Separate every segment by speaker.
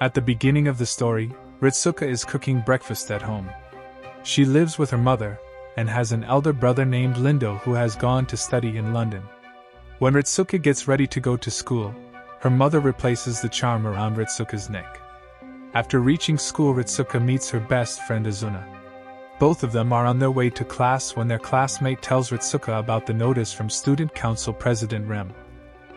Speaker 1: At the beginning of the story, Ritsuko is cooking breakfast at home. She lives with her mother, and has an elder brother named Lindo who has gone to study in London. When Ritsuko gets ready to go to school, her mother replaces the charm around Ritsuko's neck. After reaching school, Ritsuko meets her best friend Azuna. Both of them are on their way to class when their classmate tells Ritsuko about the notice from Student Council President Rem.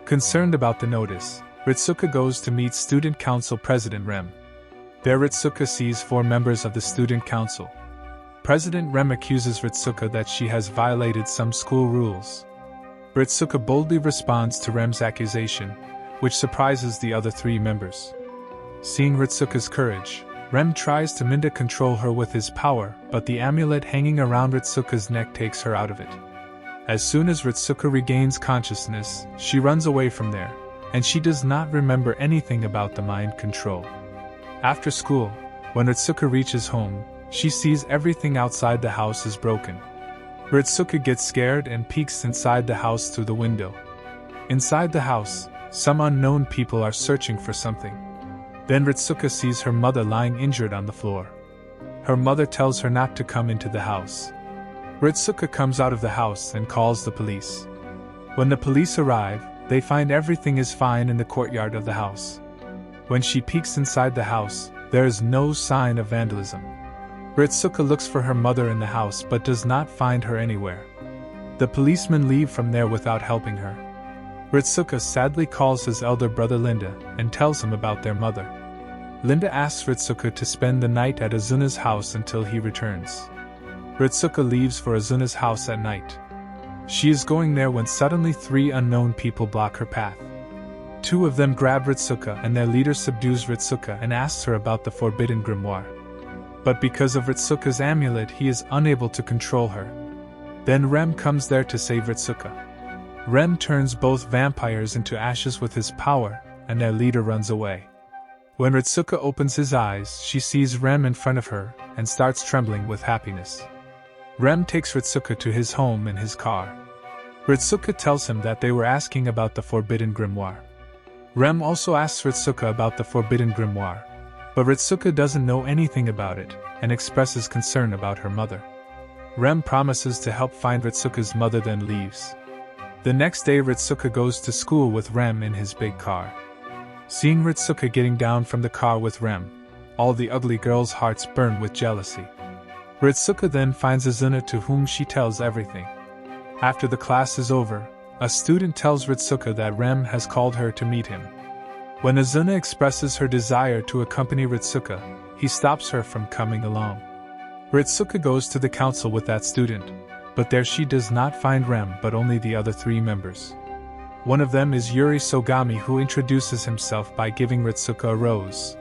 Speaker 1: Concerned about the notice, Ritsuko goes to meet Student Council President Rem. There Ritsuko sees 4 members of the Student Council. President Rem accuses Ritsuko that she has violated some school rules. Ritsuko boldly responds to Rem's accusation, which surprises the other 3 members. Seeing Ritsuko's courage, Rem tries to control her with his power, but the amulet hanging around Ritsuko's neck takes her out of it. As soon as Ritsuko regains consciousness, she runs away from there, and she does not remember anything about the mind control. After school, when Ritsuko reaches home, she sees everything outside the house is broken. Ritsuko gets scared and peeks inside the house through the window. Inside the house, some unknown people are searching for something. Then Ritsuko sees her mother lying injured on the floor. Her mother tells her not to come into the house. Ritsuko comes out of the house and calls the police. When the police arrive, they find everything is fine in the courtyard of the house. When she peeks inside the house, there is no sign of vandalism. Ritsuko looks for her mother in the house but does not find her anywhere. The policemen leave from there without helping her. Ritsuko sadly calls his elder brother Linda and tells him about their mother. Linda asks Ritsuko to spend the night at Azuna's house until he returns. Ritsuko leaves for Azuna's house at night. She is going there when suddenly 3 unknown people block her path. 2 of them grab Ritsuko and their leader subdues Ritsuko and asks her about the forbidden grimoire. But because of Ritsuko's amulet, he is unable to control her. Then Rem comes there to save Ritsuko. Rem turns both vampires into ashes with his power, and their leader runs away. When Ritsuko opens his eyes, she sees Rem in front of her and starts trembling with happiness. Rem takes Ritsuko to his home in his car. Ritsuko tells him that they were asking about the forbidden grimoire. Rem also asks Ritsuko about the forbidden grimoire, but Ritsuko doesn't know anything about it and expresses concern about her mother. Rem promises to help find Ritsuko's mother, then leaves. The next day Ritsuko goes to school with Rem in his big car. Seeing Ritsuko getting down from the car with Rem, all the ugly girls' hearts burn with jealousy. Ritsuko then finds Azuna, to whom she tells everything. After the class is over, a student tells Ritsuko that Rem has called her to meet him. When Azuna expresses her desire to accompany Ritsuko, he stops her from coming along. Ritsuko goes to the council with that student, but there she does not find Rem but only the other 3 members. One of them is Yuri Sogami, who introduces himself by giving Ritsuko a rose.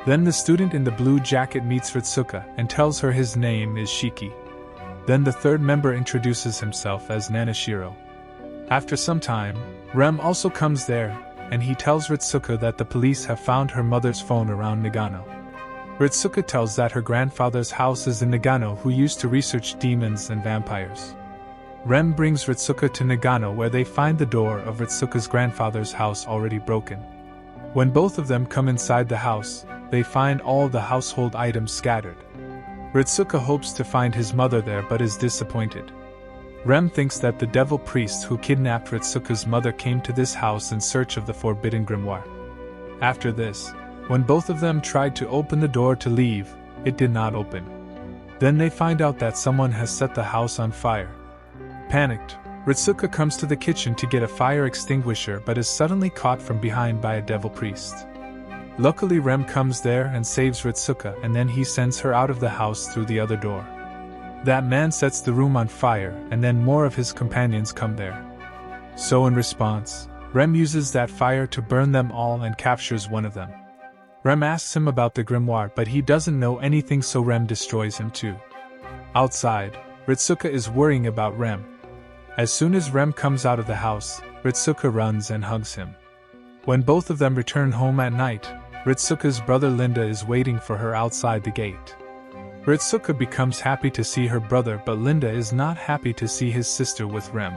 Speaker 1: Then the student in the blue jacket meets Ritsuko and tells her his name is Shiki. Then the 3rd member introduces himself as Nanashiro. After some time, Rem also comes there, and he tells Ritsuko that the police have found her mother's phone around Nagano. Ritsuko tells that her grandfather's house is in Nagano, who used to research demons and vampires. Rem brings Ritsuko to Nagano, where they find the door of Ritsuko's grandfather's house already broken. When both of them come inside the house, they find all the household items scattered. Ritsuko hopes to find his mother there but is disappointed. Rem thinks that the devil priest who kidnapped Ritsuko's mother came to this house in search of the forbidden grimoire. After this, when both of them tried to open the door to leave, it did not open. Then they find out that someone has set the house on fire. Panicked, Ritsuko comes to the kitchen to get a fire extinguisher but is suddenly caught from behind by a devil priest. Luckily Rem comes there and saves Ritsuko, and then he sends her out of the house through the other door. That man sets the room on fire, and then more of his companions come there. So in response, Rem uses that fire to burn them all and captures one of them. Rem asks him about the grimoire, but he doesn't know anything, so Rem destroys him too. Outside, Ritsuko is worrying about Rem. As soon as Rem comes out of the house, Ritsuko runs and hugs him. When both of them return home at night, Ritsuko's brother Linda is waiting for her outside the gate. Ritsuko becomes happy to see her brother, but Linda is not happy to see his sister with Rem.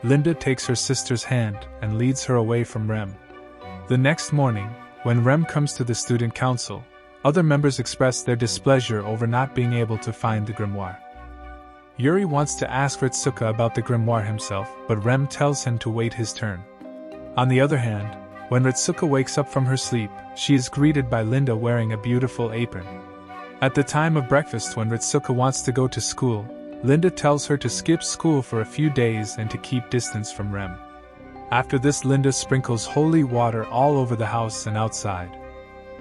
Speaker 1: Linda takes her sister's hand and leads her away from Rem. The next morning, When Rem comes to the student council, other members express their displeasure over not being able to find the grimoire. Yuri wants to ask Ritsuka about the grimoire himself, but Rem tells him to wait his turn. On the other hand, when Ritsuka wakes up from her sleep, she is greeted by Linda wearing a beautiful apron. At the time of breakfast, when Ritsuka wants to go to school, Linda tells her to skip school for a few days and to keep distance from Rem. After this, Linda sprinkles holy water all over the house and outside.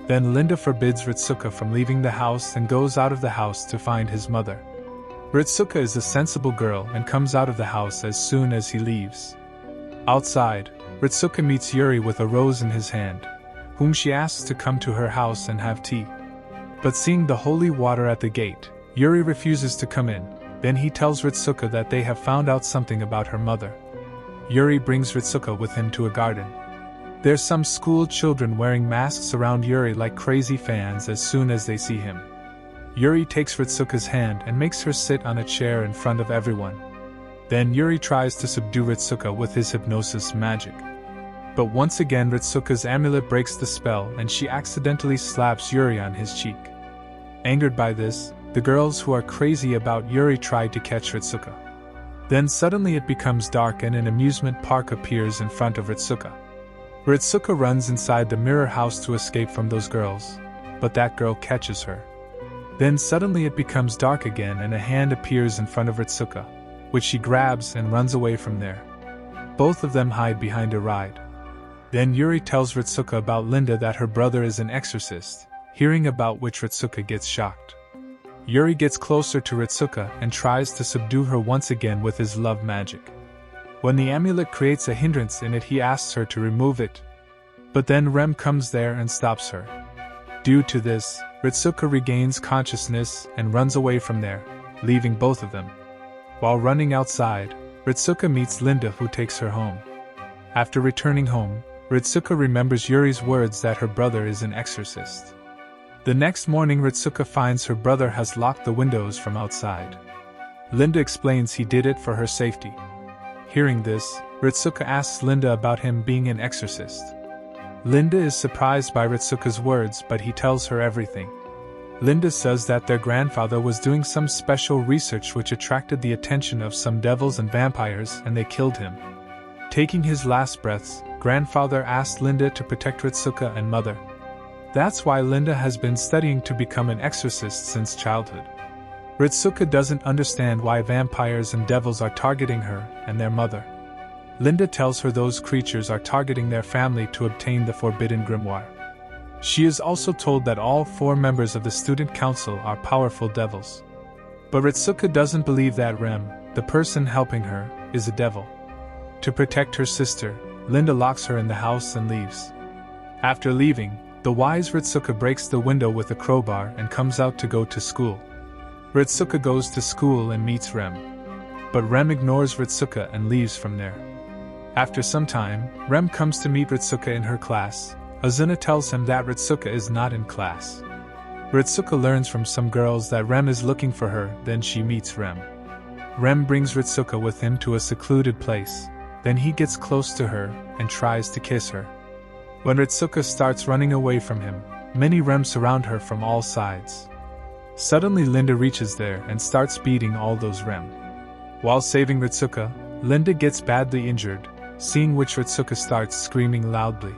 Speaker 1: Then Linda forbids Ritsuka from leaving the house and goes out of the house to find his mother. Ritsuka is a sensible girl and comes out of the house as soon as he leaves. Outside, Ritsuka meets Yuri with a rose in his hand, whom she asks to come to her house and have tea. But seeing the holy water at the gate, Yuri refuses to come in. Then he tells Ritsuka that they have found out something about her mother. Yuri brings Ritsuka with him to a garden. There's some school children wearing masks around Yuri like crazy fans as soon as they see him. Yuri takes Ritsuka's hand and makes her sit on a chair in front of everyone. Then Yuri tries to subdue Ritsuka with his hypnosis magic. But once again Ritsuka's amulet breaks the spell and she accidentally slaps Yuri on his cheek. Angered by this, the girls who are crazy about Yuri try to catch Ritsuka. Then suddenly it becomes dark and an amusement park appears in front of Ritsuka. Ritsuka runs inside the mirror house to escape from those girls, but that girl catches her. Then suddenly it becomes dark again and a hand appears in front of Ritsuka, which she grabs and runs away from there. Both of them hide behind a ride. Then Yuri tells Ritsuka about Linda that her brother is an exorcist, hearing about which Ritsuka gets shocked. Yuri gets closer to Ritsuka and tries to subdue her once again with his love magic. When the amulet creates a hindrance in it, he asks her to remove it. But then Rem comes there and stops her. Due to this, Ritsuka regains consciousness and runs away from there, leaving both of them. While running outside, Ritsuka meets Linda, who takes her home. After returning home, Ritsuka remembers Yuri's words that her brother is an exorcist. The next morning, Ritsuka finds her brother has locked the windows from outside. Linda explains he did it for her safety. Hearing this, Ritsuka asks Linda about him being an exorcist. Linda is surprised by Ritsuka's words, but he tells her everything. Linda says that their grandfather was doing some special research which attracted the attention of some devils and vampires, and they killed him. Taking his last breaths, grandfather asked Linda to protect Ritsuka and mother. That's why Linda has been studying to become an exorcist since childhood. Ritsuka doesn't understand why vampires and devils are targeting her and their mother. Linda tells her those creatures are targeting their family to obtain the forbidden grimoire. She is also told that all 4 members of the student council are powerful devils. But Ritsuka doesn't believe that Rem, the person helping her, is a devil. To protect her sister, Linda locks her in the house and leaves. After leaving, the wise Ritsuka breaks the window with a crowbar and comes out to go to school. Ritsuka goes to school and meets Rem. But Rem ignores Ritsuka and leaves from there. After some time, Rem comes to meet Ritsuka in her class. Azuna tells him that Ritsuka is not in class. Ritsuka learns from some girls that Rem is looking for her, then she meets Rem. Rem brings Ritsuka with him to a secluded place, then he gets close to her and tries to kiss her. When Ritsuka starts running away from him, many Rem surround her from all sides. Suddenly Linda reaches there and starts beating all those Rem. While saving Ritsuka, Linda gets badly injured, seeing which Ritsuka starts screaming loudly.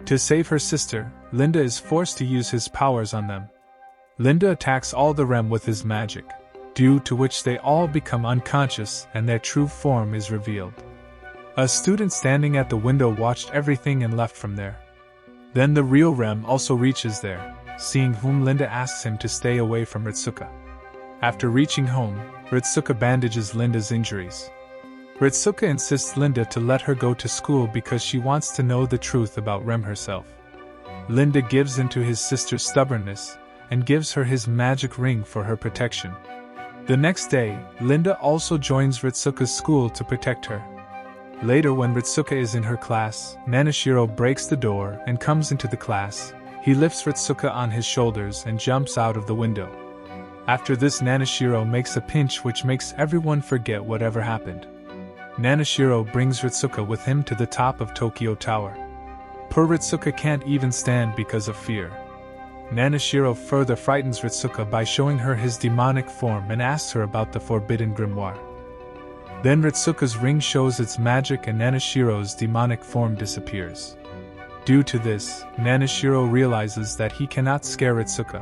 Speaker 1: To save her sister, Linda is forced to use his powers on them. Linda attacks all the Rem with his magic, due to which they all become unconscious and their true form is revealed. A student standing at the window watched everything and left from there. Then the real Rem also reaches there, seeing whom Linda asks him to stay away from Ritsuka. After reaching home, Ritsuka bandages Linda's injuries. Ritsuka insists Linda to let her go to school because she wants to know the truth about Rem herself. Linda gives in to his sister's stubbornness and gives her his magic ring for her protection. The next day, Linda also joins Ritsuka's school to protect her. Later, when Ritsuka is in her class, Nanashiro breaks the door and comes into the class. He lifts Ritsuka on his shoulders and jumps out of the window. After this, Nanashiro makes a pinch which makes everyone forget whatever happened. Nanashiro brings Ritsuka with him to the top of Tokyo Tower. Poor Ritsuka can't even stand because of fear. Nanashiro further frightens Ritsuka by showing her his demonic form and asks her about the forbidden grimoire. Then Ritsuka's ring shows its magic and Nanashiro's demonic form disappears. Due to this, Nanashiro realizes that he cannot scare Ritsuka.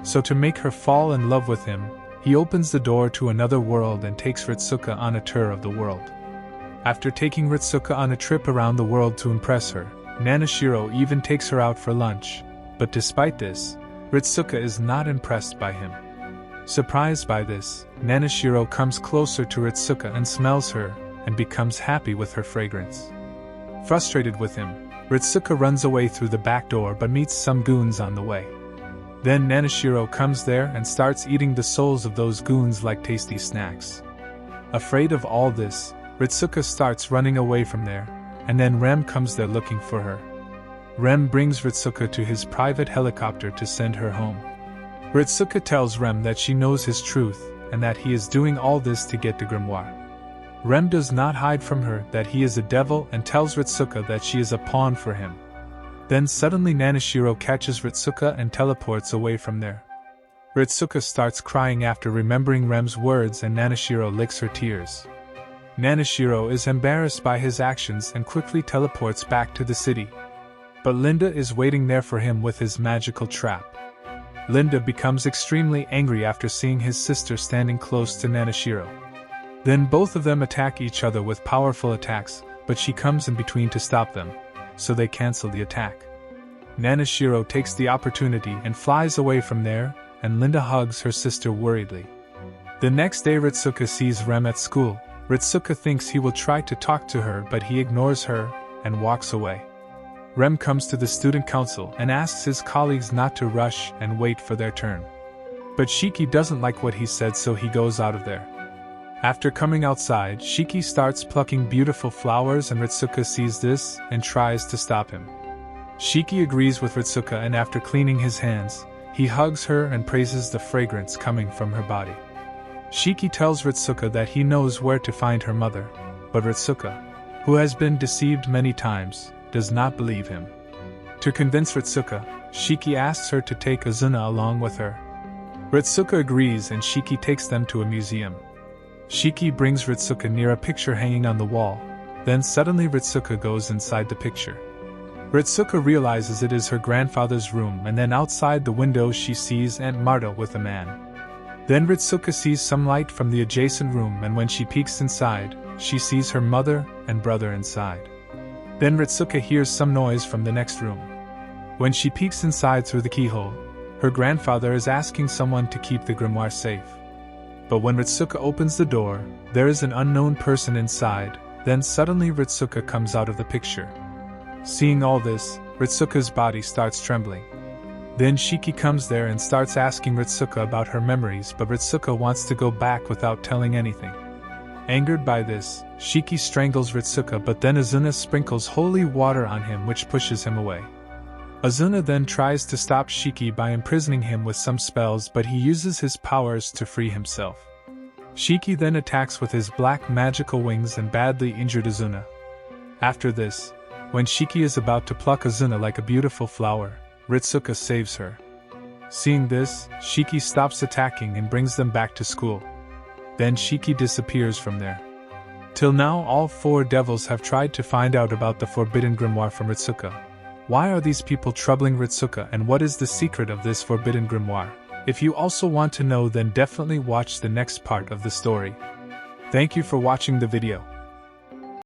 Speaker 1: So to make her fall in love with him, he opens the door to another world and takes Ritsuka on a tour of the world. After taking Ritsuka on a trip around the world to impress her, Nanashiro even takes her out for lunch. But despite this, Ritsuka is not impressed by him. Surprised by this, Nanashiro comes closer to Ritsuka and smells her, and becomes happy with her fragrance. Frustrated with him, Ritsuka runs away through the back door but meets some goons on the way. Then Nanashiro comes there and starts eating the souls of those goons like tasty snacks. Afraid of all this, Ritsuka starts running away from there, and then Rem comes there looking for her. Rem brings Ritsuka to his private helicopter to send her home. Ritsuka tells Rem that she knows his truth, and that he is doing all this to get the grimoire. Rem does not hide from her that he is a devil and tells Ritsuka that she is a pawn for him. Then suddenly Nanashiro catches Ritsuka and teleports away from there. Ritsuka starts crying after remembering Rem's words and Nanashiro licks her tears. Nanashiro is embarrassed by his actions and quickly teleports back to the city. But Linda is waiting there for him with his magical trap. Linda becomes extremely angry after seeing his sister standing close to Nanashiro. Then both of them attack each other with powerful attacks, but she comes in between to stop them, so they cancel the attack. Nanashiro takes the opportunity and flies away from there, and Linda hugs her sister worriedly. The next day Ritsuka sees Rem at school. Ritsuka thinks he will try to talk to her, but he ignores her and walks away. Rem comes to the student council and asks his colleagues not to rush and wait for their turn. But Shiki doesn't like what he said, so he goes out of there. After coming outside, Shiki starts plucking beautiful flowers and Ritsuka sees this and tries to stop him. Shiki agrees with Ritsuka, and after cleaning his hands, he hugs her and praises the fragrance coming from her body. Shiki tells Ritsuka that he knows where to find her mother, but Ritsuka, who has been deceived many times, does not believe him. To convince Ritsuka, Shiki asks her to take Azuna along with her. Ritsuka agrees and Shiki takes them to a museum. Shiki brings Ritsuka near a picture hanging on the wall, then suddenly Ritsuka goes inside the picture. Ritsuka realizes it is her grandfather's room, and then outside the window she sees Aunt Marta with a man. Then Ritsuka sees some light from the adjacent room, and when she peeks inside, she sees her mother and brother inside. Then Ritsuka hears some noise from the next room. When she peeks inside through the keyhole, her grandfather is asking someone to keep the grimoire safe. But when Ritsuka opens the door, there is an unknown person inside. Then suddenly Ritsuka comes out of the picture. Seeing all this, Ritsuka's body starts trembling. Then Shiki comes there and starts asking Ritsuka about her memories, but Ritsuka wants to go back without telling anything. Angered by this, Shiki strangles Ritsuka, but then Azuna sprinkles holy water on him, which pushes him away. Azuna then tries to stop Shiki by imprisoning him with some spells, but he uses his powers to free himself. Shiki then attacks with his black magical wings and badly injured Azuna. After this, when Shiki is about to pluck Azuna like a beautiful flower, Ritsuka saves her. Seeing this, Shiki stops attacking and brings them back to school. Then Shiki disappears from there. Till now all four devils have tried to find out about the forbidden grimoire from Ritsuka. Why are these people troubling Ritsuka, and what is the secret of this forbidden grimoire? If you also want to know, then definitely watch the next part of the story. Thank you for watching the video.